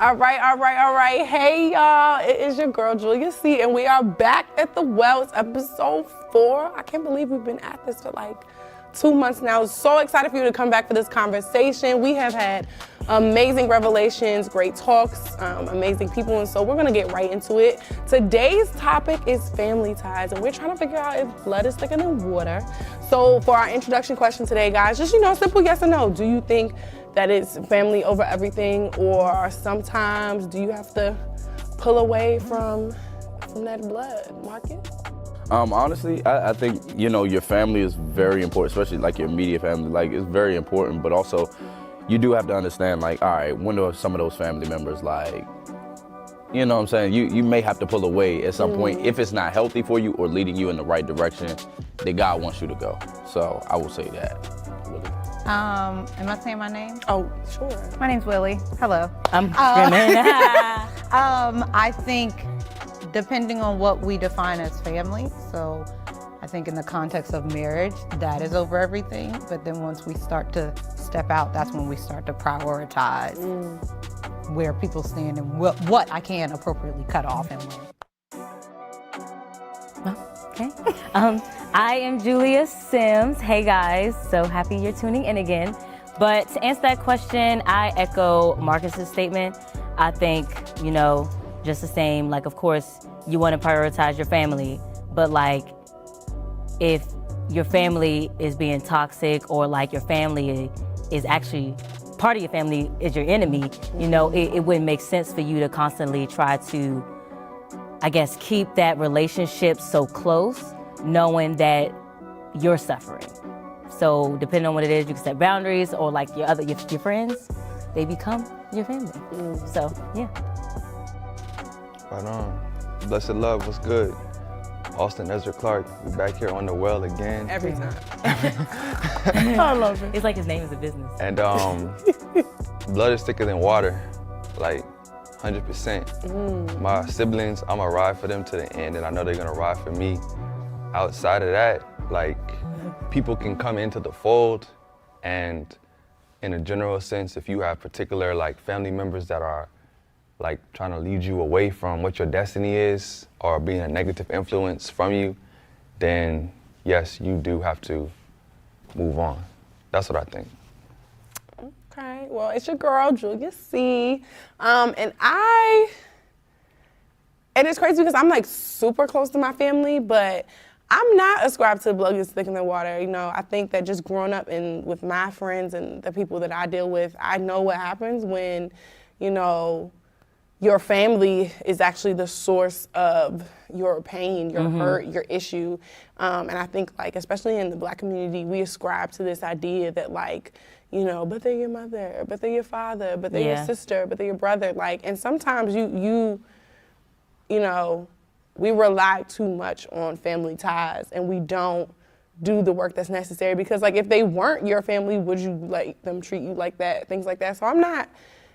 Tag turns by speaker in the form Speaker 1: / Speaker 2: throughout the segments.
Speaker 1: All right, all right, all right. Hey, y'all. It is your girl, Julia C, and we are back at the well. It's episode 4. I can't believe we've been at this for like 2 months now. So excited for you to come back for this conversation. We have had amazing revelations, great talks, amazing people, and so we're gonna get right into it. Today's topic is family ties, and we're trying to figure out if blood is thicker than water. So for our introduction question today, guys, just, simple yes or no. Do you think that it's family over everything, or sometimes do you have to pull away from that blood, Marcus?
Speaker 2: Honestly, I think, your family is very important, especially like your immediate family. Like, it's very important, but also you do have to understand, like, all right, when are some of those family members, like, you know what I'm saying? You may have to pull away at some point if it's not healthy for you or leading you in the right direction that God wants you to go. So I will say that.
Speaker 3: Am I saying my name?
Speaker 1: Oh, sure.
Speaker 3: My name's Willie. Hello.
Speaker 4: I'm screaming.
Speaker 3: I think depending on what we define as family, so I think in the context of marriage, that is over everything. But then once we start to step out, that's when we start to prioritize where people stand and what I can appropriately cut off and when.
Speaker 4: Okay. I am Julia Sims. Hey guys, so happy you're tuning in again. But to answer that question, I echo Marcus's statement. I think, just the same, like, of course, you want to prioritize your family, but like, if your family is being toxic or like your family is actually, part of your family is your enemy, it wouldn't make sense for you to constantly try to, I guess, keep that relationship so close, knowing that you're suffering. So depending on what it is, you can set boundaries, or like your friends, they become your family. So yeah.
Speaker 5: Right on. Blessed love, what's good? Austin Ezra Clark, we back here on the well again.
Speaker 1: Every time.
Speaker 4: I love it. It's like his name is a business.
Speaker 5: And blood is thicker than water, like 100%. My siblings, I'ma ride for them to the end, and I know they're gonna ride for me. Outside of that, like, people can come into the fold, and in a general sense, if you have particular like family members that are like trying to lead you away from what your destiny is or being a negative influence from you, then yes, you do have to move on. That's what I think.
Speaker 1: Okay, well, it's your girl, Julia C. And it's crazy because I'm like super close to my family, but I'm not ascribed to blood is thicker than water. I think that just growing up with my friends and the people that I deal with, I know what happens when, your family is actually the source of your pain, your hurt, your issue. And I think, like, especially in the Black community, we ascribe to this idea that, like, but they're your mother, but they're your father, but they're your sister, but they're your brother. Like, and sometimes we rely too much on family ties, and we don't do the work that's necessary, because, like, if they weren't your family, would you like them treat you like that, things like that? So I'm not,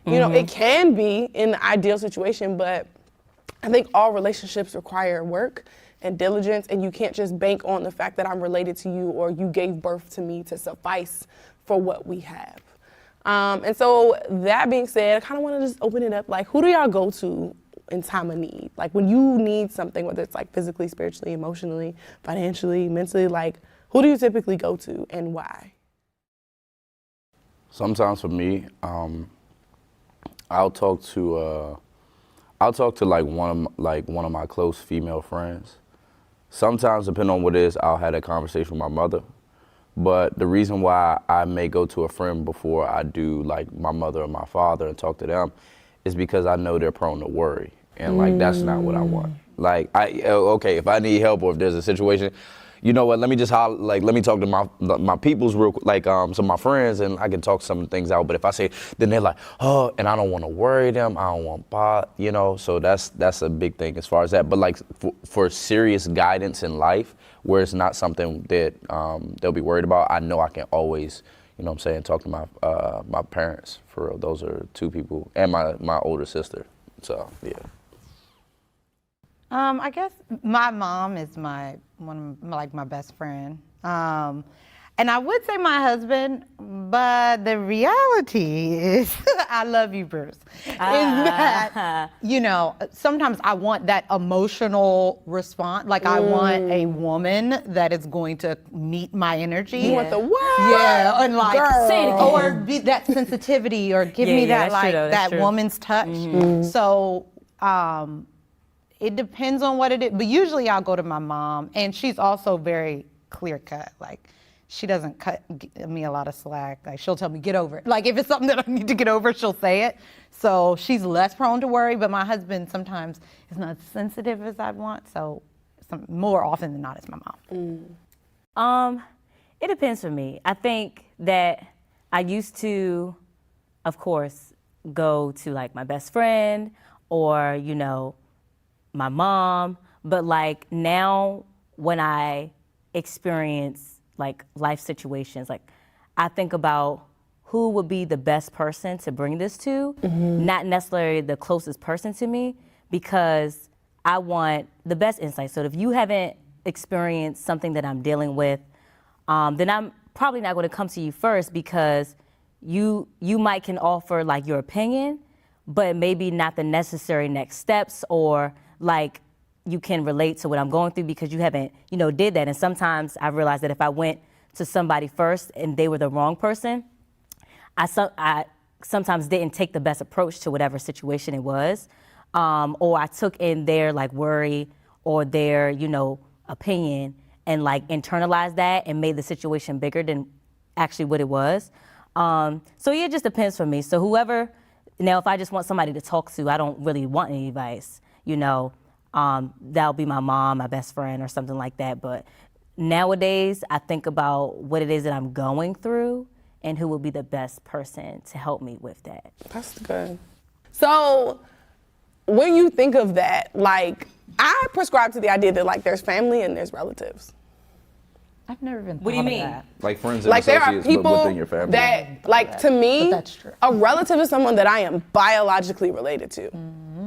Speaker 1: it can be in the ideal situation, but I think all relationships require work and diligence, and you can't just bank on the fact that I'm related to you or you gave birth to me to suffice for what we have. And so that being said, I kind of want to just open it up. Like, who do y'all go to in time of need? Like, when you need something, whether it's like physically, spiritually, emotionally, financially, mentally, like, who do you typically go to and why?
Speaker 2: Sometimes for me, I'll talk to like one of my close female friends. Sometimes, depending on what it is, I'll have a conversation with my mother. But the reason why I may go to a friend before I do like my mother or my father and talk to them is because I know they're prone to worry. And like, that's not what I want. Like, if I need help or if there's a situation, you know what, let me just let me talk to my peoples real quick, like some of my friends, and I can talk some things out. But if I say, then they're like, oh, and I don't want to worry them, I don't want so that's a big thing as far as that. But like for serious guidance in life, where it's not something that they'll be worried about, I know I can always, talk to my parents. For real, those are two people, and my older sister. So yeah.
Speaker 3: I guess my mom is my best friend. And I would say my husband, But the reality is, I love you, Bruce, is that, you know, sometimes I want that emotional response. Like, I want a woman that is going to meet my energy.
Speaker 1: You want the what?
Speaker 3: Yeah, and like,
Speaker 1: Girl.
Speaker 4: Say it again.
Speaker 3: or be that sensitivity, or give
Speaker 4: Yeah,
Speaker 3: me
Speaker 4: yeah,
Speaker 3: that,
Speaker 4: that's true,
Speaker 3: like,
Speaker 4: though, that's
Speaker 3: that
Speaker 4: true.
Speaker 3: woman's touch. So, it depends on what it is, but usually I'll go to my mom, and she's also very clear cut. Like, she doesn't cut me a lot of slack. Like, she'll tell me, get over it. Like, if it's something that I need to get over, she'll say it. So she's less prone to worry, but my husband sometimes is not as sensitive as I'd want. So more often than not, it's my mom.
Speaker 4: It depends for me. I think that I used to, of course, go to like my best friend or, you know, my mom. But like now when I experience like life situations, like I think about who would be the best person to bring this to, not necessarily the closest person to me, because I want the best insight. So if you haven't experienced something that I'm dealing with, then I'm probably not going to come to you first, because you might can offer like your opinion, but maybe not the necessary next steps, or like you can relate to what I'm going through because you haven't, you know, did that. And sometimes I realized that if I went to somebody first and they were the wrong person, I sometimes didn't take the best approach to whatever situation it was, or I took in their like worry or their, you know, opinion and like internalized that and made the situation bigger than actually what it was. So yeah, it just depends for me. So whoever, now if I just want somebody to talk to, I don't really want any advice, you know. That'll be my mom, my best friend, or something like that. But nowadays, I think about what it is that I'm going through and who will be the best person to help me with that.
Speaker 1: That's good. So when you think of that, like, I prescribe to the idea that like there's family and there's relatives.
Speaker 3: I've never been.
Speaker 4: What do you
Speaker 3: thought of
Speaker 4: mean?
Speaker 3: that.
Speaker 2: Like friends and
Speaker 1: Like there are
Speaker 2: associates, but
Speaker 1: people
Speaker 2: within your family.
Speaker 1: that, like, to me,
Speaker 3: But that's true.
Speaker 1: a relative is someone that I am biologically related to.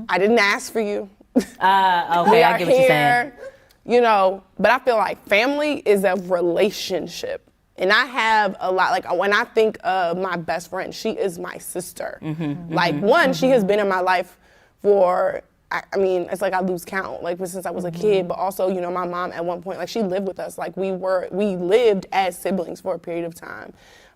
Speaker 1: I didn't ask for you.
Speaker 4: Okay,
Speaker 1: We
Speaker 4: I
Speaker 1: are
Speaker 4: get what you're saying.
Speaker 1: here, you know, but I feel like family is a relationship. And I have a lot, like when I think of my best friend, she is my sister. Like one, she has been in my life for, I mean, it's like I lose count, like since I was a kid, but also, you know, my mom at one point, like she lived with us. Like we lived as siblings for a period of time.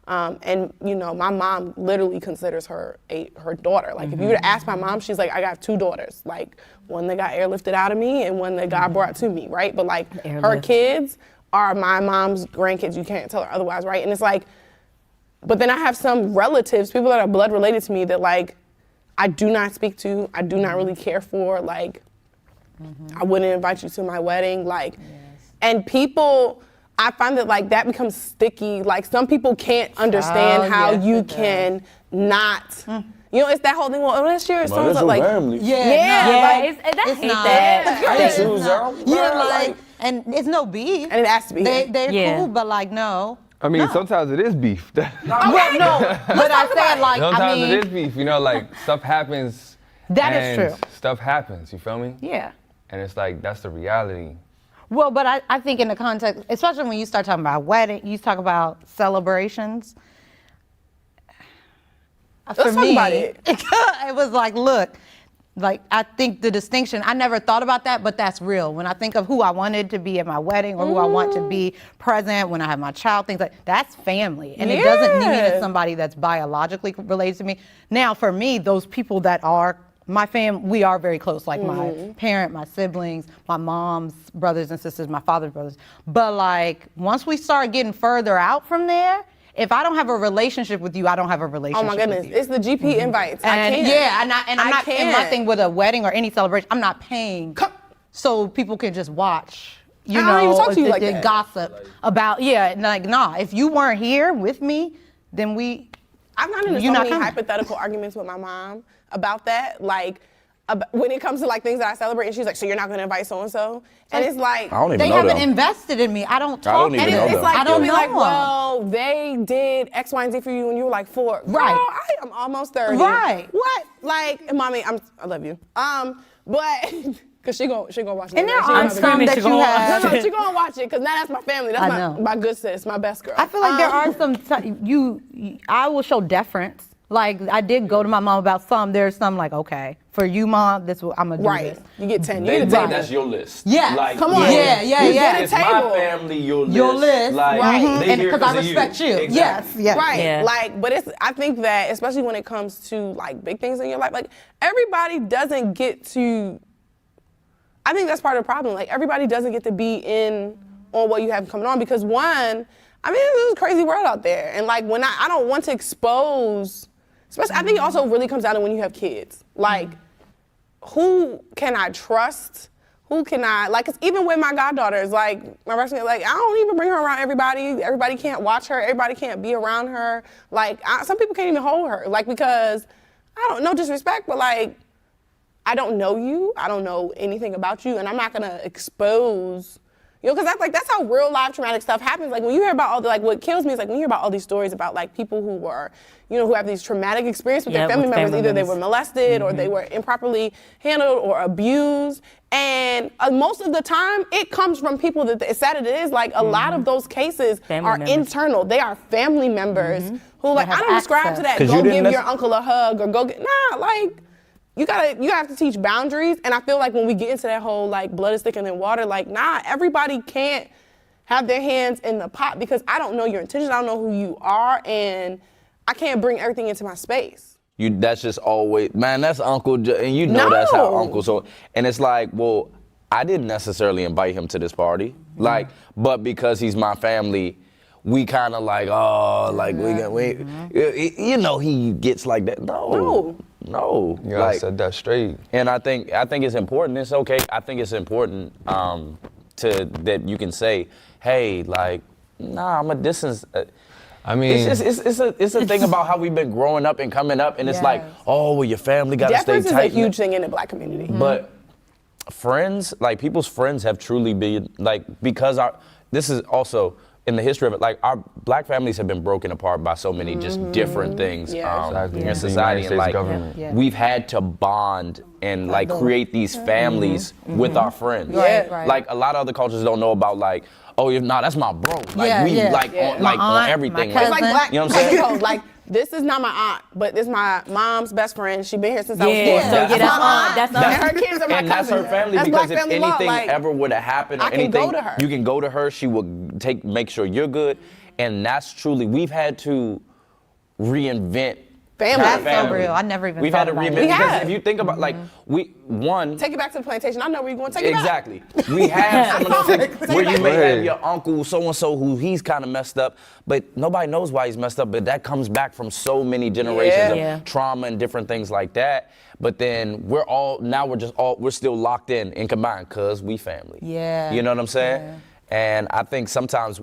Speaker 1: And you know, my mom literally considers her her daughter. Like if you were to ask my mom, she's like, I got 2 daughters, like one that got airlifted out of me and one that God brought to me, right? But like her
Speaker 4: Airlift.
Speaker 1: kids are my mom's grandkids. You can't tell her otherwise, right? And it's like, but then I have some relatives, people that are blood related to me that like I do not speak to, I do not really care for, like I wouldn't invite you to my wedding, like, and people, I find that like that becomes sticky. Like some people can't understand
Speaker 3: Oh,
Speaker 1: how
Speaker 3: yes,
Speaker 1: you
Speaker 3: it does.
Speaker 1: can not, you know, it's that whole thing, well, that's your
Speaker 2: But
Speaker 1: so
Speaker 2: that's your
Speaker 1: like,
Speaker 2: family.
Speaker 1: yeah,
Speaker 4: Yeah,
Speaker 1: like,
Speaker 4: I
Speaker 3: it's
Speaker 4: hate
Speaker 3: not.
Speaker 4: that.
Speaker 2: I ain't choose y'all.
Speaker 3: Yeah,
Speaker 2: Bruh,
Speaker 3: like, and it's no beef.
Speaker 1: and it has to be.
Speaker 3: They're
Speaker 4: Yeah.
Speaker 3: cool, but like, no.
Speaker 5: I mean, sometimes it is beef.
Speaker 3: Well, no, but I said like, I
Speaker 5: Sometimes
Speaker 3: mean,
Speaker 5: it is beef. You know, like stuff happens.
Speaker 3: That is
Speaker 5: and
Speaker 3: true.
Speaker 5: Stuff happens. You feel me?
Speaker 3: yeah.
Speaker 5: And it's like that's the reality.
Speaker 3: Well, but I think in the context, especially when you start talking about wedding, you talk about celebrations.
Speaker 1: Let's talk about it.
Speaker 3: It was like, look, like I think the distinction, I never thought about that, but that's real. When I think of who I wanted to be at my wedding or who I want to be present when I have my child, things like that's family. And it doesn't mean
Speaker 1: Yeah.
Speaker 3: it's somebody that's biologically related to me. Now, for me, those people that are my we are very close, like my parent, my siblings, my mom's brothers and sisters, my father's brothers. But like, once we start getting further out from there, if I don't have a relationship with you, I don't have a
Speaker 1: oh
Speaker 3: relationship
Speaker 1: my
Speaker 3: with
Speaker 1: goodness,
Speaker 3: you.
Speaker 1: it's the GP invites. I
Speaker 3: And
Speaker 1: can't.
Speaker 3: yeah, and I'm not, and my
Speaker 1: can't.
Speaker 3: thing with a wedding or any celebration, I'm not paying so people can just watch, you
Speaker 1: I
Speaker 3: know,
Speaker 1: don't even talk to you like
Speaker 3: the
Speaker 1: that.
Speaker 3: gossip about, and like, nah, if you weren't here with me, then
Speaker 1: I've gotten into so
Speaker 3: You're not
Speaker 1: many
Speaker 3: coming.
Speaker 1: hypothetical arguments with my mom about that. Like, when it comes to like things that I celebrate, and she's like, so you're not gonna invite so-and-so? And it's like,
Speaker 2: I don't even
Speaker 3: they
Speaker 2: know
Speaker 3: haven't
Speaker 2: them.
Speaker 3: invested in me. I don't talk
Speaker 2: don't
Speaker 3: to
Speaker 2: even
Speaker 1: and
Speaker 2: know
Speaker 3: them.
Speaker 1: it's
Speaker 2: them.
Speaker 1: like,
Speaker 3: I
Speaker 1: you'll
Speaker 3: don't
Speaker 1: be
Speaker 3: know
Speaker 1: like,
Speaker 3: them.
Speaker 1: well, they did X, Y, and Z for you when you were like 4.
Speaker 3: Right.
Speaker 1: Girl, I am almost 30.
Speaker 3: Right.
Speaker 1: What? Like, mommy, I love you. But Cause she gonna watch it.
Speaker 3: And there
Speaker 1: She
Speaker 3: are
Speaker 1: gonna-
Speaker 3: some
Speaker 4: screaming
Speaker 3: that
Speaker 4: she
Speaker 3: you
Speaker 4: gonna
Speaker 3: have.
Speaker 1: No, she gonna watch it because now that's my family. That's
Speaker 3: I know.
Speaker 1: my good sis, my best girl.
Speaker 3: I feel like there are some I will show deference. Like I did go to my mom about some. There's some like, okay, for you, mom, this what I'm gonna do.
Speaker 1: right.
Speaker 3: This.
Speaker 1: You get 10. You
Speaker 2: They
Speaker 1: get a
Speaker 2: think
Speaker 1: table.
Speaker 2: that's your list.
Speaker 3: Yeah.
Speaker 2: Like,
Speaker 1: Come on.
Speaker 3: Yeah.
Speaker 1: You get a
Speaker 2: It's my
Speaker 1: table.
Speaker 2: family, your list.
Speaker 3: Your list,
Speaker 2: Like,
Speaker 1: right.
Speaker 2: they
Speaker 3: And
Speaker 2: here
Speaker 3: because I
Speaker 2: 'cause of
Speaker 3: respect you.
Speaker 2: Exactly.
Speaker 3: Yes, yes.
Speaker 1: Right.
Speaker 4: Yeah.
Speaker 1: Like, but I think that especially when it comes to like big things in your life, like everybody doesn't get to, I think that's part of the problem. Like everybody doesn't get to be in on what you have coming on because one, I mean, there's a crazy world out there. And like when I don't want to expose, especially, I think it also really comes down to when you have kids. Like, who can I trust? Who can I, like, 'cause even with my goddaughters, like, my best friend, like, I don't even bring her around everybody. Everybody can't watch her. Everybody can't be around her. Like, some people can't even hold her. Like, because, I don't, no disrespect, but like, I don't know you. I don't know anything about you. And I'm not gonna expose, you know, because that's how real life traumatic stuff happens. Like when you hear about all the, like what kills me is like when you hear about all these stories about like people who were, you know, who have these traumatic experiences with
Speaker 4: Yeah,
Speaker 1: their family
Speaker 4: with
Speaker 1: members.
Speaker 4: family
Speaker 1: Either they
Speaker 4: members.
Speaker 1: were molested or they were improperly handled or abused. And most of the time it comes from people that, as sad as it is, like a lot of those cases
Speaker 4: Family
Speaker 1: are
Speaker 4: members.
Speaker 1: internal. They are family members who like,
Speaker 3: have
Speaker 1: I don't ascribe to
Speaker 3: access.
Speaker 1: that.
Speaker 2: 'Cause
Speaker 1: Go
Speaker 2: you didn't
Speaker 1: give your
Speaker 2: nec-
Speaker 1: uncle a hug or go get, nah, like, you have to teach boundaries. And I feel like when we get into that whole like blood is thicker than water, like nah, everybody can't have their hands in the pot because I don't know your intentions, I don't know who you are, and I can't bring everything into my space.
Speaker 2: That's just always, man, that's Uncle, and you know that's how
Speaker 1: No.
Speaker 2: Uncle, so, and it's like, well, I didn't necessarily invite him to this party, like, but because he's my family, we kind of like, oh, like, you know, he gets like that. No.
Speaker 5: You gotta
Speaker 2: Like,
Speaker 5: set that straight.
Speaker 2: and I think it's important. It's okay. I think it's important that you can say, hey, like, nah, I'm a distance.
Speaker 5: I mean,
Speaker 2: It's just it's a thing about how we've been growing up and coming up, and it's like,
Speaker 3: Yes.
Speaker 2: oh, well, your family gotta stay
Speaker 1: Deference is a
Speaker 2: tight.
Speaker 1: huge thing in the black community.
Speaker 2: But friends, like people's friends, have truly been like because this is also in the history of it. Like our black families have been broken apart by so many just different things
Speaker 1: Yeah.
Speaker 5: Exactly.
Speaker 2: in
Speaker 5: The
Speaker 2: society,
Speaker 5: United
Speaker 2: and like
Speaker 5: States government.
Speaker 3: Yeah.
Speaker 2: we've had to bond and like create these families with our friends.
Speaker 3: Right, right.
Speaker 2: Like a lot of other cultures don't know about like, oh, that's my bro. Like
Speaker 3: Yeah,
Speaker 2: we
Speaker 3: yeah.
Speaker 2: like
Speaker 1: Yeah.
Speaker 2: on like
Speaker 3: My
Speaker 2: on
Speaker 3: aunt,
Speaker 2: everything.
Speaker 3: my
Speaker 1: It's like
Speaker 3: cousin.
Speaker 1: black
Speaker 2: You know what I'm saying?
Speaker 1: codes. Like this is not my aunt, but this is my mom's best friend. She been here since I was
Speaker 4: Yeah,
Speaker 1: 4.
Speaker 4: so
Speaker 2: that's
Speaker 4: yeah, that's
Speaker 1: my
Speaker 4: aunt. That's
Speaker 1: and
Speaker 4: aunt.
Speaker 1: her kids are my
Speaker 2: and that's
Speaker 1: cousins.
Speaker 2: her family
Speaker 1: That's
Speaker 2: because
Speaker 1: black
Speaker 2: if
Speaker 1: family law.
Speaker 2: anything
Speaker 1: Like,
Speaker 2: ever would have happened or
Speaker 1: I can
Speaker 2: anything,
Speaker 1: go to her.
Speaker 2: you can go to her. She will make sure you're good, and that's truly we've had to reinvent.
Speaker 1: Family.
Speaker 2: our
Speaker 3: That's so real. I never even
Speaker 2: We've
Speaker 3: thought
Speaker 2: had to
Speaker 3: about it.
Speaker 2: reinvent
Speaker 1: We
Speaker 2: because
Speaker 1: have.
Speaker 2: if you think about like
Speaker 1: Take it back to the plantation. I know where you're going. Take it back.
Speaker 2: Exactly. We have some of those things
Speaker 1: Take
Speaker 2: where
Speaker 1: it
Speaker 2: you
Speaker 1: back.
Speaker 2: may have
Speaker 5: Right.
Speaker 2: your uncle so-and-so who he's kind of messed up, but nobody knows why he's messed up, but that comes back from so many generations
Speaker 1: Yeah.
Speaker 2: of
Speaker 4: Yeah.
Speaker 2: trauma and different things like that. But then we're still locked in combined because we family.
Speaker 3: Yeah.
Speaker 2: You know what I'm saying? And I think sometimes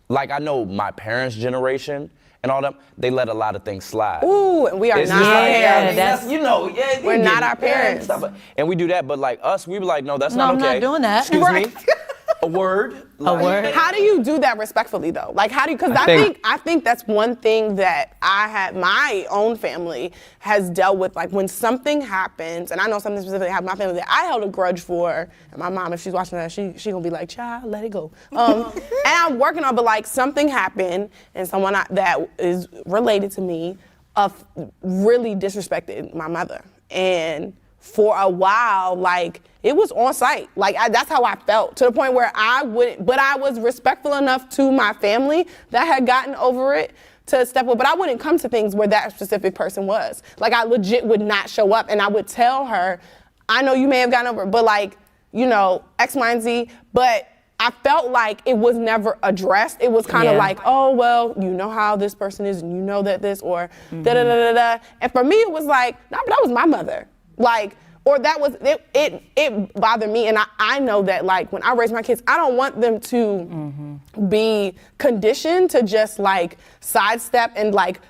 Speaker 2: like I know my parents' generation and all them, they let a lot of things slide.
Speaker 1: Ooh, and we are
Speaker 2: It's
Speaker 1: not
Speaker 2: just
Speaker 1: our
Speaker 2: like,
Speaker 1: parents.
Speaker 4: that's-
Speaker 2: you know, yeah,
Speaker 1: We're
Speaker 2: you
Speaker 1: not
Speaker 2: get-
Speaker 1: our parents.
Speaker 2: stuff. And we do that, but like us, we be like, no, that's
Speaker 3: No,
Speaker 2: not
Speaker 3: I'm
Speaker 2: okay.
Speaker 3: not doing that.
Speaker 2: Excuse
Speaker 3: Right.
Speaker 2: me. A word.
Speaker 4: A word.
Speaker 1: How do you do that respectfully though? Like how do you, because I think that's one thing that my own family has dealt with, like when something happens, and I know something specifically happened in my family that I held a grudge for, and my mom, if she's watching that, she gonna be like, child, let it go. And I'm working on, but like something happened and someone that is related to me really disrespected my mother. And for a while, like, it was on site. Like, that's how I felt, to the point where I was respectful enough to my family that had gotten over it to step up, but I wouldn't come to things where that specific person was. Like, I legit would not show up, and I would tell her, I know you may have gotten over it, but like, you know, X, Y, and Z, but I felt like it was never addressed. It was kind of
Speaker 4: Yeah.
Speaker 1: like, oh, well, you know how this person is, and you know that this, or da-da-da-da-da. And for me, it was like, nah, but that was my mother. Like, or that was, it bothered me. And I know that, like, when I raise my kids, I don't want them to be conditioned to just, like, sidestep and, like,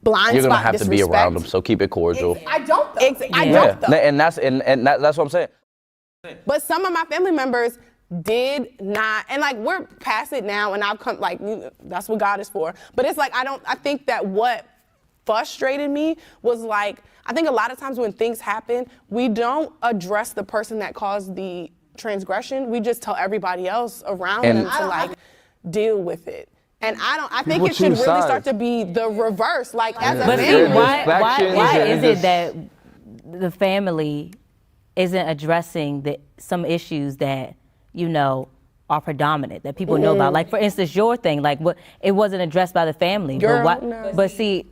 Speaker 1: blind
Speaker 2: You're
Speaker 1: spot
Speaker 2: gonna have to be
Speaker 1: disrespect.
Speaker 2: around them, so keep it cordial.
Speaker 1: I don't, though. I
Speaker 2: Yeah,
Speaker 1: don't, though.
Speaker 2: and that's what I'm saying.
Speaker 1: But some of my family members did not, and like we're past it now, and I've come, like, that's what God is for. But it's like I think that what frustrated me was like, I think a lot of times when things happen, we don't address the person that caused the transgression. We just tell everybody else around them to like deal with it. And I think it should really start to be the reverse. Like as a
Speaker 4: But see,
Speaker 1: family.
Speaker 4: why is it that the family isn't addressing some issues that, you know, are predominant, that people know about? Like, for instance, your thing, like, it wasn't addressed by the family.
Speaker 1: Girl, no.
Speaker 4: But see,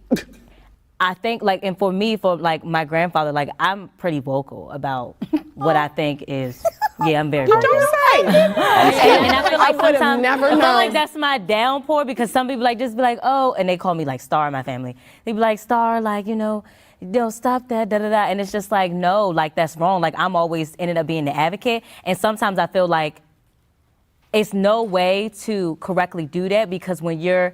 Speaker 4: I think, like, and for me, for like my grandfather, like, I'm pretty vocal about what I think is, I'm very vocal.
Speaker 1: Don't say.
Speaker 4: And I feel like
Speaker 1: I would've
Speaker 4: sometimes
Speaker 1: never
Speaker 4: I feel
Speaker 1: known.
Speaker 4: like that's my downpour, because some people like just be like, oh, and they call me like Star in my family. They be like, Star, like, you know, stop that, da da da. And it's just like, no, like that's wrong. Like I'm always ended up being the advocate. And sometimes I feel like it's no way to correctly do that, because when you're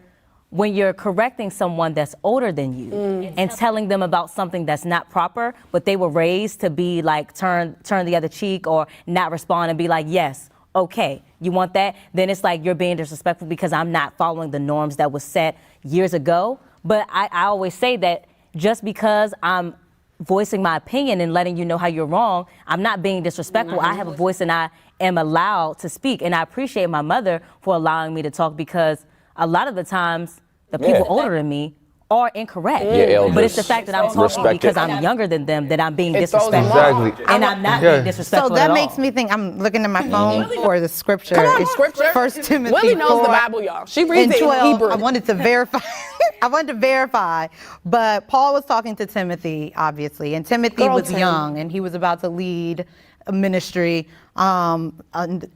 Speaker 4: correcting someone that's older than you and telling them about something that's not proper, but they were raised to be like turn the other cheek or not respond and be like, yes, okay, you want that? Then it's like you're being disrespectful because I'm not following the norms that was set years ago. But I always say that just because I'm voicing my opinion and letting you know how you're wrong, I'm not being disrespectful. I have a voice and I am allowed to speak. And I appreciate my mother for allowing me to talk, because a lot of the times the people older than me are incorrect. But it's the fact that I'm talking because I'm younger than them that I'm being disrespectful.
Speaker 5: Exactly.
Speaker 4: And I'm not being disrespectful
Speaker 3: So that
Speaker 4: at
Speaker 3: makes
Speaker 4: all.
Speaker 3: me think, I'm looking at my phone for the scripture.
Speaker 1: Come on,
Speaker 3: It's
Speaker 1: scripture.
Speaker 3: 1 Timothy
Speaker 1: Willie knows
Speaker 3: 4
Speaker 1: the Bible, y'all. She
Speaker 3: and
Speaker 1: reads it in
Speaker 3: 12.
Speaker 1: Hebrew.
Speaker 3: I wanted to verify. But Paul was talking to Timothy, obviously, and Timothy
Speaker 1: Girl,
Speaker 3: was
Speaker 1: Tim.
Speaker 3: young, and he was about to lead a ministry as an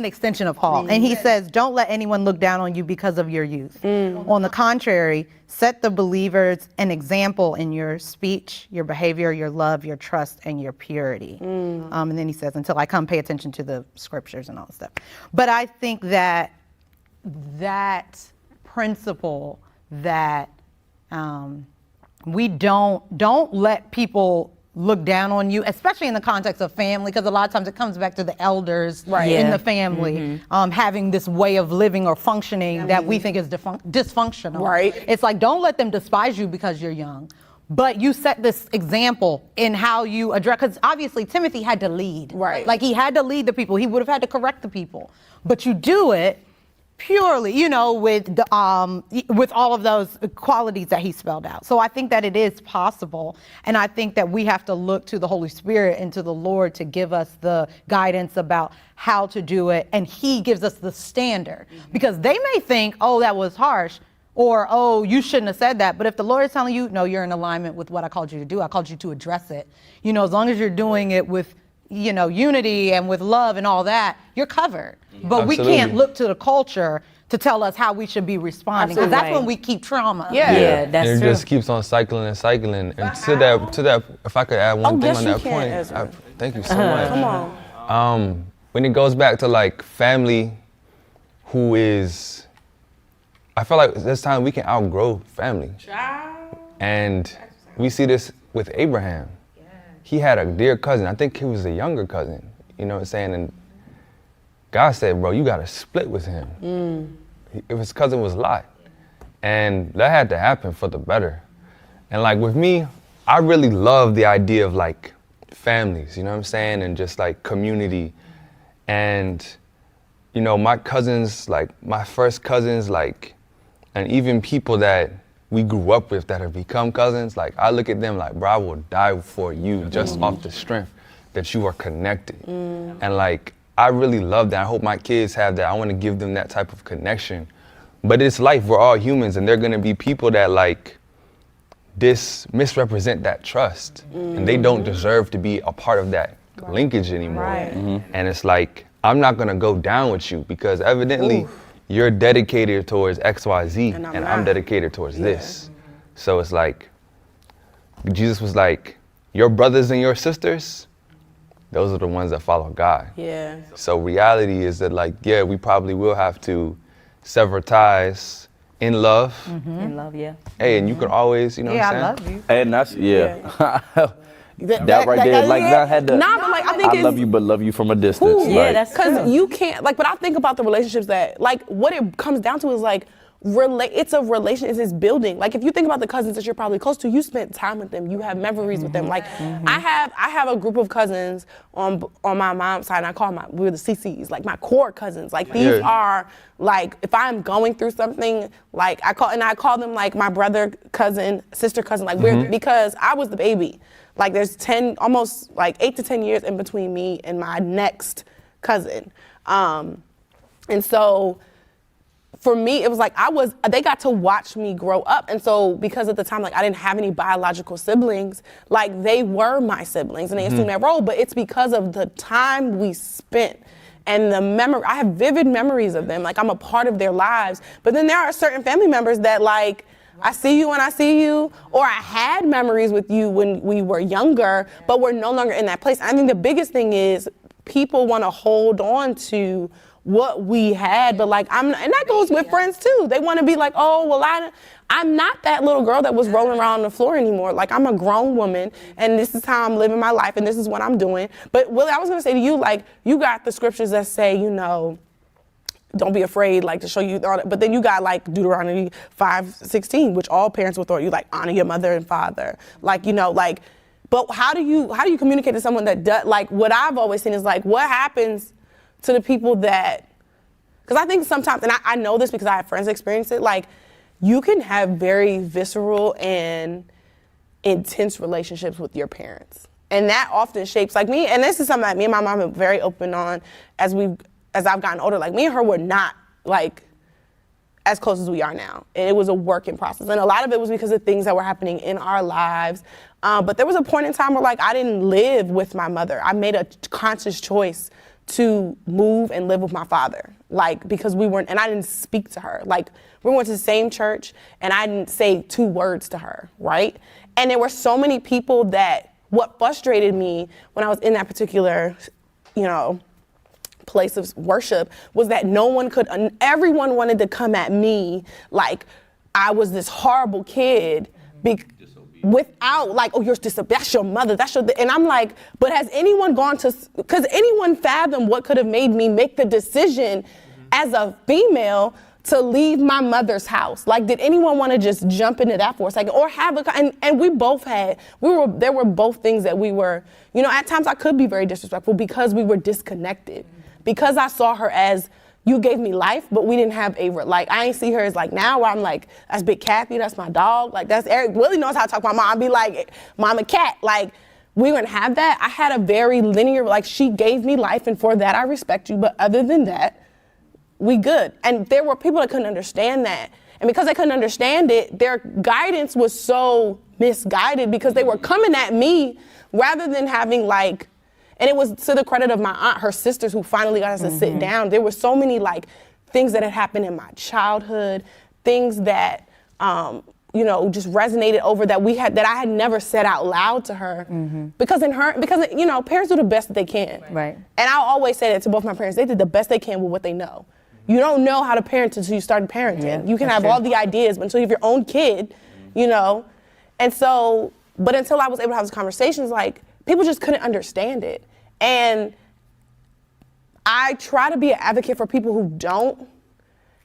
Speaker 3: extension of Paul. And he says, don't let anyone look down on you because of your youth. On the contrary, set the believers an example in your speech, your behavior, your love, your trust, and your purity. And then he says, until I come, pay attention to the scriptures and all that stuff. But I think that principle that we don't let people look down on you, especially in the context of family, because a lot of times it comes back to the elders in the family having this way of living or functioning that we think is dysfunctional.
Speaker 1: Right.
Speaker 3: It's like, don't let them despise you because you're young, but you set this example in how you address, because obviously Timothy had to lead.
Speaker 1: Right.
Speaker 3: Like he had to lead the people. He would have had to correct the people, but you do it purely, you know, with all of those qualities that he spelled out. So I think that it is possible, and I think that we have to look to the Holy Spirit and to the Lord to give us the guidance about how to do it, and he gives us the standard. Because they may think, oh, that was harsh, or oh, you shouldn't have said that. But if the Lord is telling you, no, you're in alignment with what I called you to do, I called you to address it. You know, as long as you're doing it with, you know, unity and with love and all that, you're covered. But we can't look to the culture to tell us how we should be responding, because that's when we keep trauma.
Speaker 4: Yeah, that's
Speaker 5: and it
Speaker 4: true.
Speaker 5: just keeps on cycling and cycling. And to that, if I could add one thing
Speaker 1: yes,
Speaker 5: on
Speaker 1: you
Speaker 5: that
Speaker 1: can,
Speaker 5: point,
Speaker 1: Ezra.
Speaker 5: thank you so much.
Speaker 1: Come on.
Speaker 5: When it goes back to like family, who is, I feel like this time we can outgrow family. And we see this with Abraham. He had a dear cousin. I think he was a younger cousin. You know what I'm saying? And God said, bro, you got to split with him. If his cousin was Lot. And that had to happen for the better. And like with me, I really love the idea of like families, you know what I'm saying? And just like community. And, you know, my cousins, like my first cousins, like, and even people that we grew up with that have become cousins, like I look at them like, bro, I will die for you just off the strength that you are connected. And like, I really love that. I hope my kids have that. I want to give them that type of connection. But it's life, we're all humans, and there are gonna be people that like misrepresent that trust. And they don't deserve to be a part of that linkage anymore. And it's like, I'm not gonna go down with you because evidently you're dedicated towards XYZ and I'm dedicated towards this. So it's like, Jesus was like, your brothers and your sisters, those are the ones that follow God.
Speaker 1: Yeah.
Speaker 5: So reality is that like, yeah, we probably will have to sever ties in love.
Speaker 4: In love, yeah.
Speaker 5: Hey, and you can always, you know what I'm saying?
Speaker 3: I love you.
Speaker 2: And that's that right there, like that had to.
Speaker 1: Nah, but like I think
Speaker 2: I love you, but love you from a distance.
Speaker 4: Yeah,
Speaker 2: like,
Speaker 4: that's
Speaker 1: because
Speaker 4: true.
Speaker 1: you can't like. But I think about the relationships that like what it comes down to is like it's a relation, it's building. Like if you think about the cousins that you're probably close to, you spent time with them, you have memories with them. Like I have a group of cousins on my mom's side, and I call we're the CCs, like my core cousins. Like these are like, if I'm going through something, like I call them like my brother cousin, sister cousin, like we're, because I was the baby. Like there's 8 to 10 years in between me and my next cousin. And so for me, it was like they got to watch me grow up. And so because at the time, like I didn't have any biological siblings, like they were my siblings and they assumed that role, but it's because of the time we spent and the memory. I have vivid memories of them. Like I'm a part of their lives. But then there are certain family members that like, I see you when I see you, or I had memories with you when we were younger, but we're no longer in that place. I think the biggest thing is people want to hold on to what we had, but like and that goes with friends too. They want to be like, oh, well, I'm not that little girl that was rolling around on the floor anymore. Like I'm a grown woman, and this is how I'm living my life, and this is what I'm doing. But Willie, I was gonna say to you, like, you got the scriptures that say, you know, don't be afraid, like to show you, but then you got like Deuteronomy 5:16, which all parents will throw at you, like honor your mother and father, like, you know, like. But how do you communicate to someone that does, like, what I've always seen is like, what happens to the people that, because I think sometimes, and I know this because I have friends that experience it, like you can have very visceral and intense relationships with your parents. And that often shapes, like me, and this is something that me and my mom are very open on as I've gotten older. Like me and her were not like as close as we are now. It was a work in process. And a lot of it was because of things that were happening in our lives. But there was a point in time where like I didn't live with my mother. I made a conscious choice to move and live with my father, like, because and I didn't speak to her. Like, we went to the same church, and I didn't say 2 words to her, right? And there were so many people that, what frustrated me when I was in that particular, you know, place of worship was that everyone wanted to come at me like I was this horrible kid, without like, oh, that's your mother, and I'm like, but has anyone because anyone fathom what could have made me make the decision as a female to leave my mother's house? Like, did anyone want to just jump into that for a second, or have and we both there were both things that we were, you know, at times I could be very disrespectful because we were disconnected, because I saw her as, you gave me life, but we didn't have like, I ain't see her as like now where I'm like, that's Big Kathy, that's my dog, like that's Eric. Willie knows how to talk to my mom. I'd be like, Mama Cat, like we wouldn't have that. I had a very linear, like she gave me life, and for that I respect you, but other than that, we good. And there were people that couldn't understand that. And because they couldn't understand it, their guidance was so misguided because they were coming at me rather than having like, and it was to the credit of my aunt, her sisters, who finally got us to sit down. There were so many like things that had happened in my childhood, things that, you know, just resonated over that I had never said out loud to her, because you know, parents do the best that they can.
Speaker 4: Right.
Speaker 1: And I always say that to both my parents. They did the best they can with what they know. You don't know how to parent until you started parenting. Yeah, you can have all the ideas, but until you have your own kid, you know. And so, but until I was able to have those conversations, like people just couldn't understand it. And I try to be an advocate for people who don't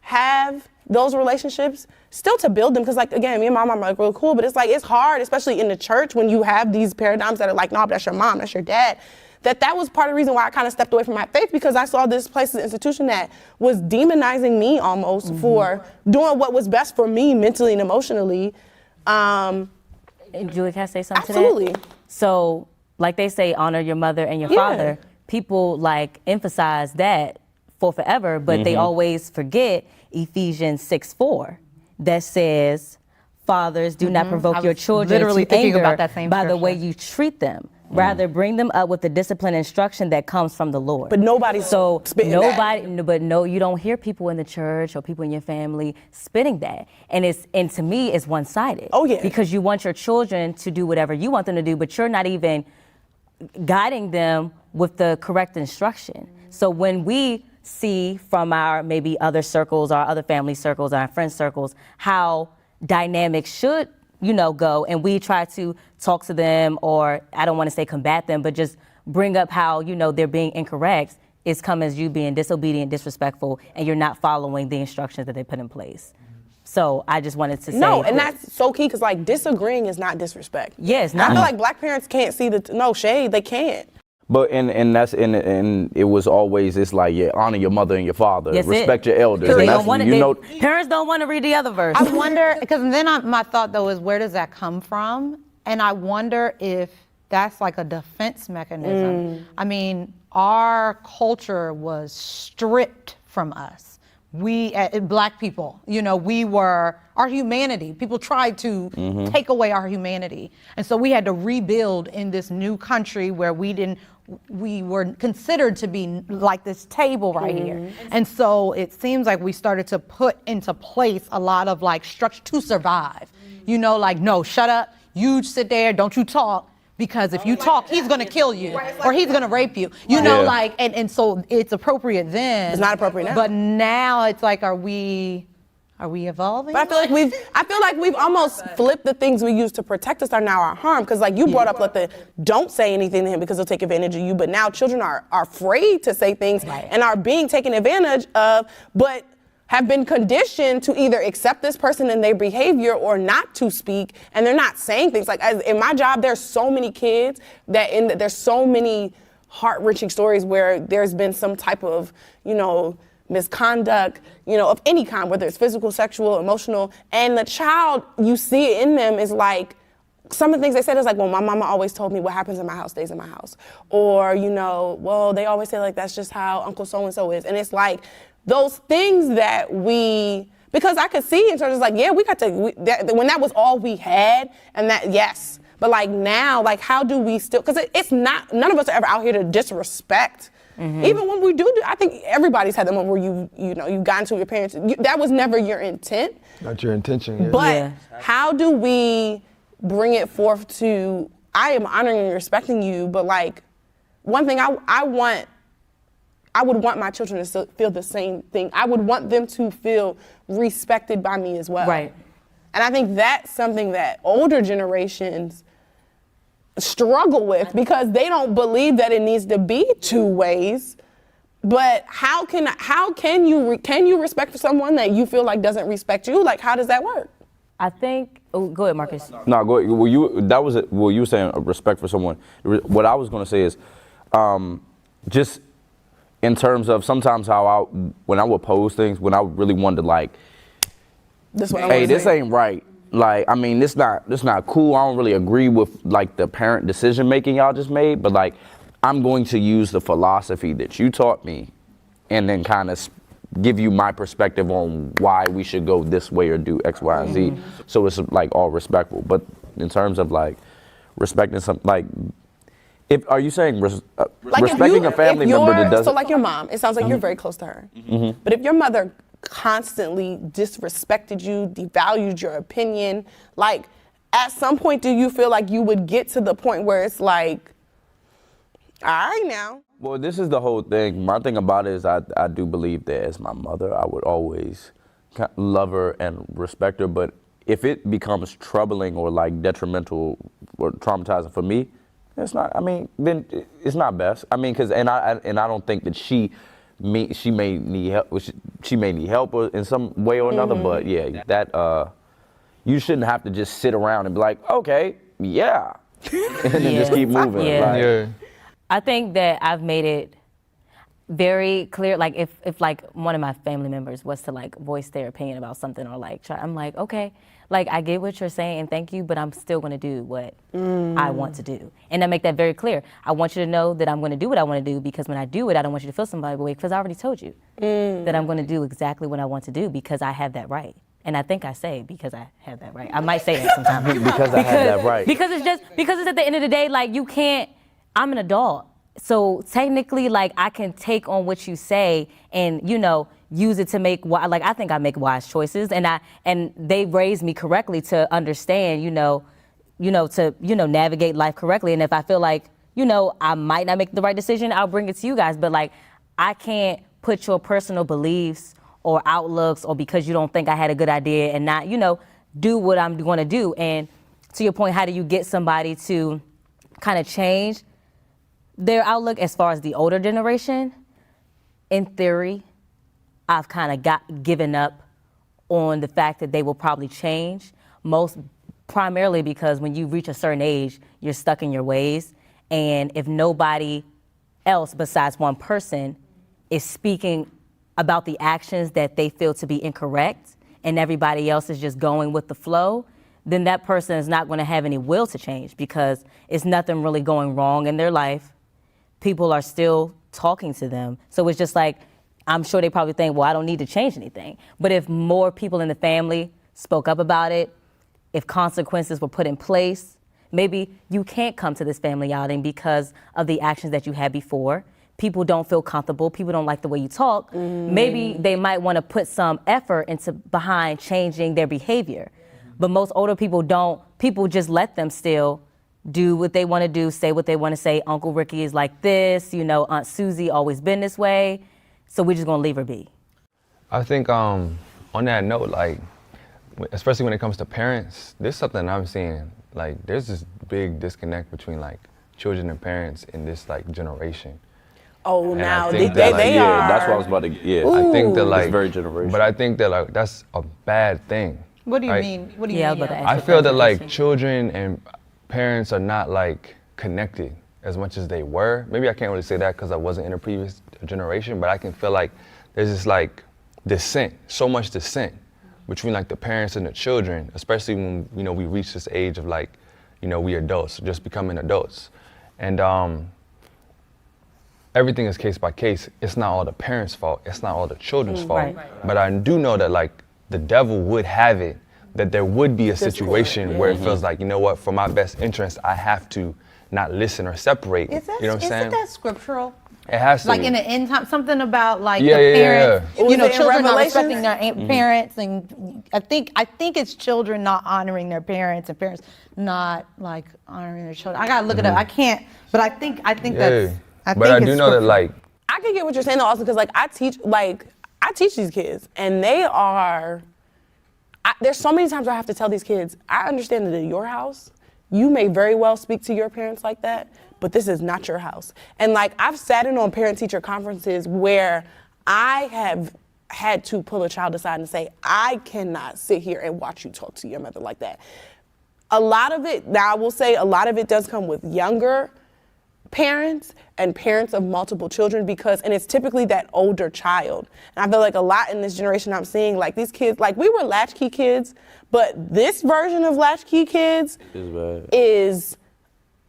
Speaker 1: have those relationships, still to build them. Because like, again, me and my mom are like really cool, but it's like, it's hard, especially in the church, when you have these paradigms that are like, no, but that's your mom, that's your dad. That was part of the reason why I kind of stepped away from my faith, because I saw this place, this institution that was demonizing me almost for doing what was best for me mentally and emotionally.
Speaker 4: And Julie, can I say something
Speaker 1: absolutely.
Speaker 4: To that? So, like they say, honor your mother and your father. People like emphasize that for forever, but they always forget Ephesians 6:4 that says, fathers, do not provoke your children to anger
Speaker 3: about that same
Speaker 4: by the
Speaker 3: scripture.
Speaker 4: way you treat them. Rather, bring them up with the discipline and instruction that comes from the Lord.
Speaker 1: But nobody's spitting that.
Speaker 4: But no, you don't hear people in the church or people in your family spitting that. And to me, it's one-sided.
Speaker 1: Oh, yeah.
Speaker 4: Because you want your children to do whatever you want them to do, but you're not even guiding them with the correct instruction. So when we see from our maybe other circles, our other family circles, our friend circles, how dynamics should, you know, go, and we try to talk to them, or I don't want to say combat them, but just bring up how, you know, they're being incorrect, it's come as you being disobedient, disrespectful, and you're not following the instructions that they put in place. So I just wanted to say.
Speaker 1: No, and that's so key because like disagreeing is not disrespect.
Speaker 4: Yeah, it's
Speaker 1: I
Speaker 4: not.
Speaker 1: feel like black parents can't see no shade. They can't.
Speaker 2: But and it was always, it's like, yeah, honor your mother and your father,
Speaker 4: That's
Speaker 2: respect
Speaker 4: it.
Speaker 2: your elders.
Speaker 4: They
Speaker 2: And
Speaker 4: don't
Speaker 2: that's,
Speaker 4: want
Speaker 2: you know,
Speaker 4: parents don't want to read the other verse.
Speaker 3: I wonder, because then my thought though is where does that come from? And I wonder if that's like a defense mechanism. I mean, our culture was stripped from us. We, black people, you know, we were, our humanity, people tried to take away our humanity. And so we had to rebuild in this new country where we were considered to be like this table right here. And so it seems like we started to put into place a lot of like structure to survive. You know, like, no, shut up, you sit there, don't you talk. Because if you talk, he's gonna kill you, or he's gonna rape you. You know,
Speaker 2: Yeah.
Speaker 3: like, and so it's appropriate then.
Speaker 1: It's not appropriate now.
Speaker 3: But now it's like, are we evolving?
Speaker 1: But I feel like we've almost flipped the things we used to protect us are now our harm. Because like you brought up like don't say anything to him because he'll take advantage of you. But now children are afraid to say things and are being taken advantage of, but have been conditioned to either accept this person and their behavior or not to speak, and they're not saying things. Like in my job, there's so many kids there's so many heart-wrenching stories where there's been some type of, you know, misconduct, you know, of any kind, whether it's physical, sexual, emotional, and the child, you see it in them is like, some of the things they said is like, well, my mama always told me what happens in my house stays in my house. Or, you know, well, they always say like, that's just how Uncle so-and-so is. And it's like, those things that because I could see in terms of like, yeah, when that was all we had, and that, yes. But like now, like how do we still, because it's not, none of us are ever out here to disrespect. Even when we do, I think everybody's had the moment where you've gotten to your parents, that was never your intent.
Speaker 5: Not your intention. Yeah.
Speaker 1: But how do we bring it forth to, I am honoring and respecting you, but like, one thing I would want my children to feel the same thing. I would want them to feel respected by me as well.
Speaker 4: Right.
Speaker 1: And I think that's something that older generations struggle with because they don't believe that it needs to be two ways. But how can you respect someone that you feel like doesn't respect you? Like, how does that work?
Speaker 4: I think. Oh, go ahead, Marcus.
Speaker 2: No, go ahead. You were saying respect for someone. What I was going to say is, just in terms of sometimes when I would pose things, when I really wanted to like, hey, this ain't right. Like, I mean, this not cool. I don't really agree with like the parent decision making y'all just made, but like, I'm going to use the philosophy that you taught me and then kind of give you my perspective on why we should go this way or do X, Y, and Z. So it's like all respectful. But in terms of like respecting some, like, are you saying respecting a family member that doesn't?
Speaker 1: So like your mom, it sounds like you're very close to her. But if your mother constantly disrespected you, devalued your opinion, like at some point do you feel like you would get to the point where it's like, all right now.
Speaker 2: Well, this is the whole thing. My thing about it is I do believe that as my mother, I would always love her and respect her. But if it becomes troubling or like detrimental or traumatizing for me, it's not. I mean, then it's not best. I mean, and I don't think that she may need help. She may need help in some way or another. But yeah, that you shouldn't have to just sit around and be like, okay, yeah, and then just keep moving.
Speaker 4: Yeah.
Speaker 2: Like,
Speaker 4: I think that I've made it very clear, like if like one of my family members was to like voice their opinion about something or like try, I'm like, okay, like I get what you're saying and thank you, but I'm still gonna do what I want to do. And I make that very clear. I want you to know that I'm gonna do what I wanna do because when I do it, I don't want you to feel some type of way because I already told you that I'm gonna do exactly what I want to do because I have that right. And I think I say because I have that right. I might say that sometimes.
Speaker 2: because I have that right.
Speaker 4: Because it's at the end of the day, like you can't, I'm an adult. So technically, like I can take on what you say and, you know, use it to make, like I think I make wise choices and they raised me correctly to understand, to navigate life correctly. And if I feel like, I might not make the right decision, I'll bring it to you guys. But like, I can't put your personal beliefs or outlooks or because you don't think I had a good idea and not, do what I'm going to do. And to your point, how do you get somebody to kind of change their outlook as far as the older generation? In theory, I've kind of given up on the fact that they will probably change, most primarily because when you reach a certain age, you're stuck in your ways. And if nobody else besides one person is speaking about the actions that they feel to be incorrect and everybody else is just going with the flow, then that person is not going to have any will to change because it's nothing really going wrong in their life. People are still talking to them. So it's just like, I'm sure they probably think, well, I don't need to change anything. But if more people in the family spoke up about it, if consequences were put in place, maybe you can't come to this family outing because of the actions that you had before. People don't feel comfortable. People don't like the way you talk. Maybe they might want to put some effort into behind changing their behavior. But most older people don't. People just let them still do what they want to do, say what they want to say. Uncle Ricky is like this, Aunt Susie always been this way. So we're just going to leave her be.
Speaker 5: I think on that note, like, especially when it comes to parents, there's something I'm seeing. Like, there's this big disconnect between like children and parents in this like generation.
Speaker 1: Oh,
Speaker 5: And
Speaker 1: now
Speaker 5: I
Speaker 1: they,
Speaker 5: think
Speaker 1: they,
Speaker 5: that, like,
Speaker 1: they
Speaker 2: yeah,
Speaker 1: are.
Speaker 2: that's what I was about to. Yeah,
Speaker 5: I think that
Speaker 2: it's
Speaker 5: like,
Speaker 2: very generational.
Speaker 5: but I think that like that's a bad thing.
Speaker 3: What do you
Speaker 5: right?
Speaker 3: mean? What do you
Speaker 4: Yeah,
Speaker 3: mean?
Speaker 4: but
Speaker 3: yeah?
Speaker 5: I feel that like children and parents are not like connected as much as they were. Maybe I can't really say that because I wasn't in a previous generation, but I can feel like there's this like dissent, so much dissent between like the parents and the children, especially when we reach this age of like, we adults, just becoming adults. And everything is case by case. It's not all the parents' fault. It's not all the children's fault.
Speaker 4: Right.
Speaker 5: But I do know that like the devil would have it that there would be a situation where it feels like, you know what, for my best interest, I have to not listen or separate.
Speaker 3: Is that,
Speaker 5: you know what I'm saying?
Speaker 3: isn't that scriptural?
Speaker 5: It has to
Speaker 3: Like
Speaker 5: be.
Speaker 3: in the end time, something about like
Speaker 5: Yeah,
Speaker 3: the
Speaker 5: yeah, yeah,
Speaker 3: parents,
Speaker 5: yeah.
Speaker 1: Was it in
Speaker 3: children not
Speaker 1: Revelation?
Speaker 3: respecting their parents, and I think it's children not honoring their parents and parents not like honoring their children. I gotta look it up. I can't, but I think that's.
Speaker 5: But I do know that like,
Speaker 1: I can get what you're saying though, also because like I teach these kids, and they are. There's so many times where I have to tell these kids, I understand that in your house, you may very well speak to your parents like that, but this is not your house. And like I've sat in on parent-teacher conferences where I have had to pull a child aside and say, I cannot sit here and watch you talk to your mother like that. A lot of it, now I will say a lot of it does come with younger parents and parents of multiple children and it's typically that older child. And I feel like a lot in this generation I'm seeing, like these kids, like we were latchkey kids, but this version of latchkey kids is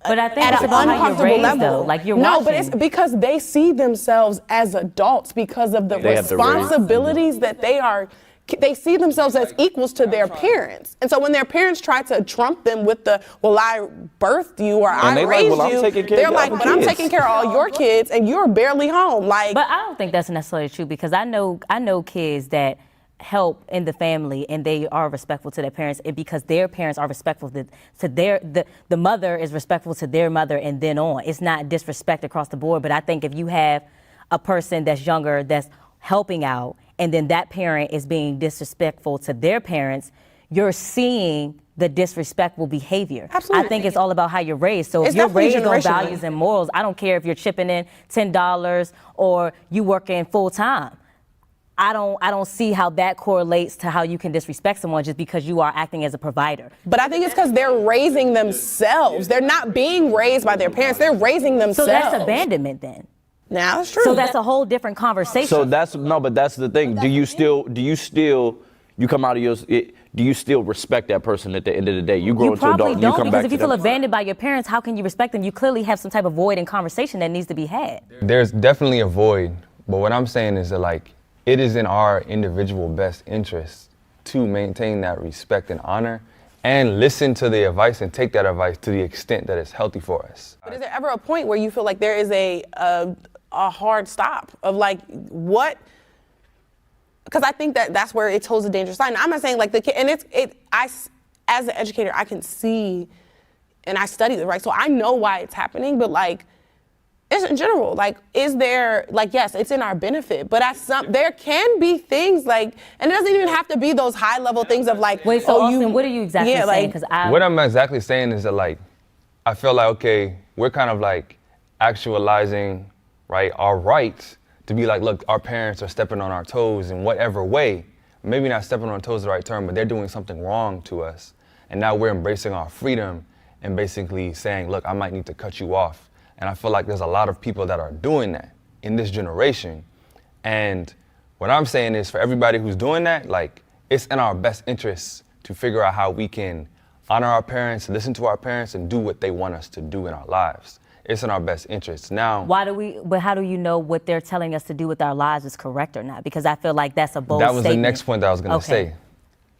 Speaker 4: But I think
Speaker 1: at
Speaker 4: it's
Speaker 1: an
Speaker 4: about how you're
Speaker 1: uncomfortable
Speaker 4: raised,
Speaker 1: level.
Speaker 4: though. Like you're
Speaker 1: no,
Speaker 4: watching.
Speaker 1: but it's because they see themselves as adults because of the
Speaker 2: They have to raise-
Speaker 1: responsibilities that they see themselves as equals to their parents. And so when their parents try to trump them with well, I birthed you or I
Speaker 2: they like,
Speaker 1: raised
Speaker 2: well, I'm
Speaker 1: you,
Speaker 2: taking care
Speaker 1: they're
Speaker 2: of
Speaker 1: like,
Speaker 2: your
Speaker 1: but I'm
Speaker 2: kids.
Speaker 1: taking care of all your kids and you're barely home. Like,
Speaker 4: But I don't think that's necessarily true because I know kids that help in the family and they are respectful to their parents and because their parents are respectful to the mother is respectful to their mother and then on. It's not disrespect across the board, but I think if you have a person that's younger that's helping out and then that parent is being disrespectful to their parents, you're seeing the disrespectful behavior.
Speaker 1: Absolutely.
Speaker 4: I think it's all about how you're raised. So if
Speaker 1: It's
Speaker 4: you're
Speaker 1: definitely
Speaker 4: raised on
Speaker 1: generational.
Speaker 4: values and morals, I don't care if you're chipping in $10 or you working full time. I don't see how that correlates to how you can disrespect someone just because you are acting as a provider.
Speaker 1: but I think it's because they're raising themselves. They're not being raised by their parents. They're raising
Speaker 4: So
Speaker 1: themselves.
Speaker 4: that's abandonment then.
Speaker 1: Now that's true.
Speaker 4: So that's a whole different conversation.
Speaker 2: So but that's the thing. Do you still you come out of do you still respect that person at the end of the day? You grow
Speaker 4: you
Speaker 2: into adult
Speaker 4: probably
Speaker 2: and you
Speaker 4: don't
Speaker 2: come
Speaker 4: because
Speaker 2: back
Speaker 4: if you
Speaker 2: to
Speaker 4: feel
Speaker 2: them.
Speaker 4: abandoned by your parents, how can you respect them? You clearly have some type of void in conversation that needs to be had.
Speaker 5: there's definitely a void. But what I'm saying is that like, it is in our individual best interest to maintain that respect and honor and listen to the advice and take that advice to the extent that it's healthy for us.
Speaker 1: But is there ever a point where you feel like there is a hard stop of like what? Because I think that's where it holds a dangerous line. I'm not saying like the kid, and as an educator, I can see, and I study this, right? So I know why it's happening, but like, it's in general, like, is there, like, yes, it's in our benefit, but there can be things like, and it doesn't even have to be those high level things of like,
Speaker 4: Wait, so
Speaker 1: oh,
Speaker 4: Austin, what are you exactly
Speaker 1: yeah,
Speaker 4: saying?
Speaker 1: like,
Speaker 5: What I'm exactly saying is that like, I feel like, okay, we're kind of like actualizing, right, our rights to be like, look, our parents are stepping on our toes in whatever way, maybe not stepping on toes is the right term, but they're doing something wrong to us. And now we're embracing our freedom and basically saying, look, I might need to cut you off. And I feel like there's a lot of people that are doing that in this generation. And what I'm saying is for everybody who's doing that, like, it's in our best interests to figure out how we can honor our parents, listen to our parents, and do what they want us to do in our lives. It's in our best interests. Now,
Speaker 4: but how do you know what they're telling us to do with our lives is correct or not? Because I feel like that's a bold
Speaker 5: that was
Speaker 4: statement.
Speaker 5: the next point that I was gonna say.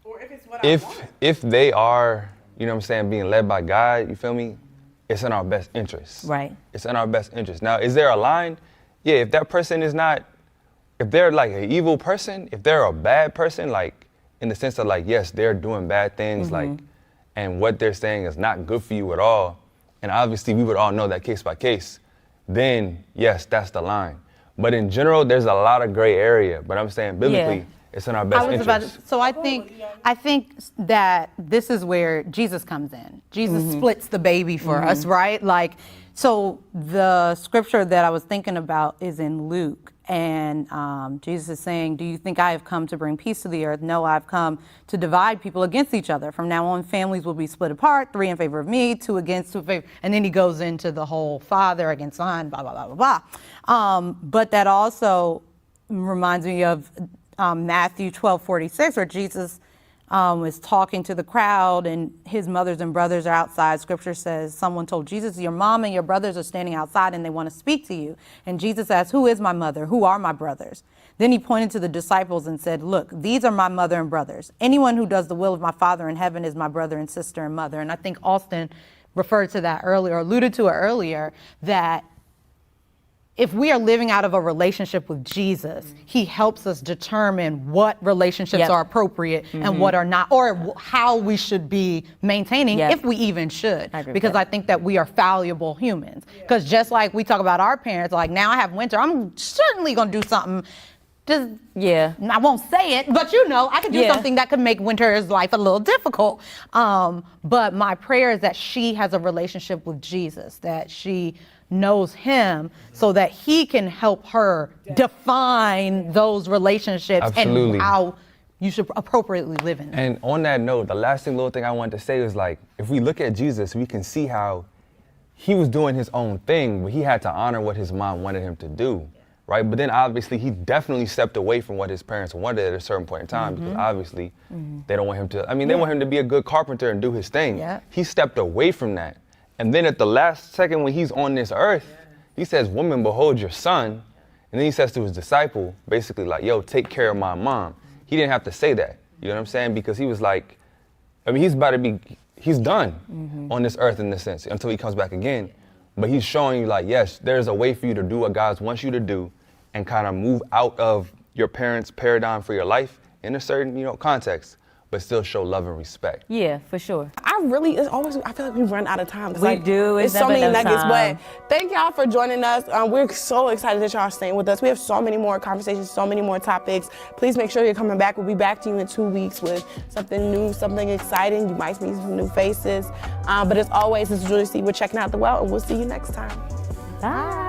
Speaker 1: Or if it's what I want.
Speaker 5: If they are, you know what I'm saying, being led by God, you feel me? It's in our best interests.
Speaker 4: Right.
Speaker 5: It's in our best interest. Now, is there a line? Yeah, if that person is not, if they're like an evil person, if they're a bad person, like in the sense of like, yes, they're doing bad things, like, and what they're saying is not good for you at all, and obviously we would all know that case by case, then yes, that's the line. But in general, there's a lot of gray area, but I'm saying biblically, it's in our best interest.
Speaker 3: So I think that this is where Jesus comes in. Jesus splits the baby for us, right? Like, so the scripture that I was thinking about is in Luke, and Jesus is saying, do you think I have come to bring peace to the earth? No, I've come to divide people against each other. From now on, families will be split apart, 3 in favor of me, 2 against, 2 in favor. And then he goes into the whole father against son, blah, blah, blah, blah, blah. But that also reminds me of Matthew 12:46, where Jesus is talking to the crowd and his mothers and brothers are outside. Scripture says, someone told Jesus, your mom and your brothers are standing outside and they want to speak to you. And Jesus asked, who is my mother? Who are my brothers? Then he pointed to the disciples and said, look, these are my mother and brothers. Anyone who does the will of my Father in heaven is my brother and sister and mother. And I think Austin referred to that earlier, or alluded to it earlier, that if we are living out of a relationship with Jesus, he helps us determine what relationships are appropriate and what are not, or how we should be maintaining, if we even should. Because I think that we are fallible humans. Because just like we talk about our parents, like now I have winter, I'm certainly going to do something. I won't say it, but you know, I could do something that could make Winter's life a little difficult. But my prayer is that she has a relationship with Jesus, that she knows him so that he can help her define those relationships and how you should appropriately live in them.
Speaker 5: And on that note, the last little thing I wanted to say is, like, if we look at Jesus, we can see how he was doing his own thing, but he had to honor what his mom wanted him to do, right? But then obviously he definitely stepped away from what his parents wanted at a certain point in time, because obviously they don't want him to, they want him to be a good carpenter and do his thing. He stepped away from that. And then at the last second when he's on this earth, he says, woman, behold your son. And then he says to his disciple, basically like, yo, take care of my mom. He didn't have to say that, you know what I'm saying? Because he was like, he's done on this earth in this sense until he comes back again. But he's showing you like, yes, there's a way for you to do what God wants you to do and kind of move out of your parents' paradigm for your life in a certain, context, but still show love and respect.
Speaker 4: Yeah, for sure.
Speaker 1: I feel like we run out of time.
Speaker 4: We do.
Speaker 1: It's so many nuggets, but thank y'all for joining us. We're so excited that y'all are staying with us. We have so many more conversations, so many more topics. Please make sure you're coming back. We'll be back to you in 2 weeks with something new, something exciting. You might meet some new faces. But as always, this is Julia C. We're checking out the well, and we'll see you next time.
Speaker 4: Bye.